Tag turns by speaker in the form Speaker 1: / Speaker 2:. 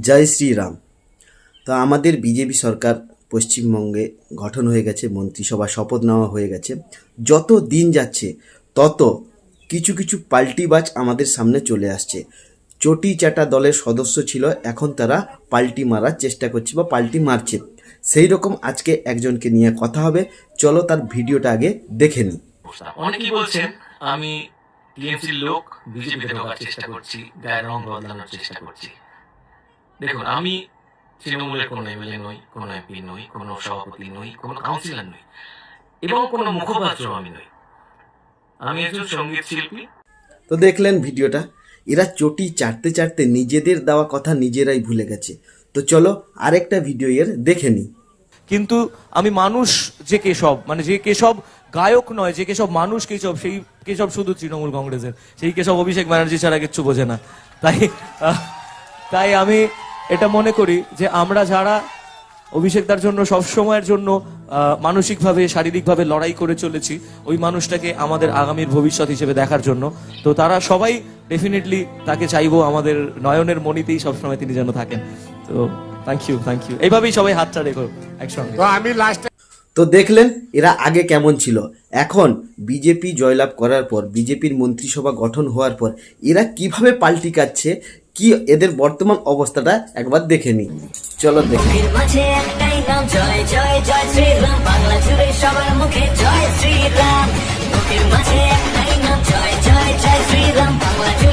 Speaker 1: জয় শ্রীরাম। তো আমাদের বিজেপি সরকার পশ্চিমবঙ্গে গঠন হয়ে গেছে, মন্ত্রিসভা শপথ নেওয়া হয়ে গেছে। যত দিন যাচ্ছে তত কিছু কিছু পাল্টিবাজ আমাদের সামনে চলে আসছে। চটি চাটা দলের সদস্য ছিল, এখন তারা পাল্টি মারার চেষ্টা করছে বা পাল্টি মারছে। সেই রকম আজকে একজনকে নিয়ে কথা হবে, চলো তার ভিডিওটা আগে দেখে নিই।
Speaker 2: অনেকেই বলছেন আমি টিএমসির লোক, বিজেপিতে ঢোকার চেষ্টা করছি, গায়ের রং বদলানোর চেষ্টা করছি। দেখুন, আমি তৃণমূলের কোনো এমএলএ নই, কোনো এমপি নই, কোনো সভাপতি নই, কোনো কাউন্সিলর নই এবং কোনো মুখপাত্র আমি নই। আমি একজন সঙ্গীত শিল্পী।
Speaker 1: তো দেখলেন ভিডিওটা, এরা চটি চাটতে চাটতে নিজেদের দেওয়া কথা নিজেরাই ভুলে গেছে। তো চলো আরেকটা ভিডিও এর দেখে নিই।
Speaker 3: কিন্তু আমি মানুষ যে কেশব, মানে যে কেশব গায়ক নয়, যে কেশব মানুষ কেশব, সেই কেশব শুধু তৃণমূল কংগ্রেসের, সেই কেশব অভিষেক ব্যানার্জি ছাড়া কিচ্ছু বোঝে না। তাই আমি এটা মনে করি যে আমরা যারা অভিষেকদার জন্য সবসময়ের জন্য মানসিকভাবে শারীরিকভাবে লড়াই করে চলেছি, ওই মানুষটাকে আমাদের আগামীর ভবিষ্যৎ হিসেবে দেখার জন্য, তো তারা সবাই ডেফিনেটলি তাকে চাইবো আমাদের নয়নের মণিতেই সবসময় তিনি যেন থাকেন। তো থ্যাংক ইউ। এইভাবেই সবাই হাতটা রেখো একসঙ্গে।
Speaker 1: তো দেখলেন এরা আগে কেমন ছিল, এখন বিজেপি জয়লাভ করার পর, বিজেপির মন্ত্রিসভা গঠন হওয়ার পর এরা কিভাবে পাল্টি কাটছে, কি এদের বর্তমান অবস্থাটা একবার দেখে নিই। চলো দেখি।
Speaker 4: মাঝে একটাই নাম, জয় জয় জয় শ্রীরাম, বাংলা জুড়ে সবার মুখে জয় শ্রীরাম। বুকের মাঝে একটাই নাম, জয় জয় জয় শ্রীরাম, বাংলা জুড়ে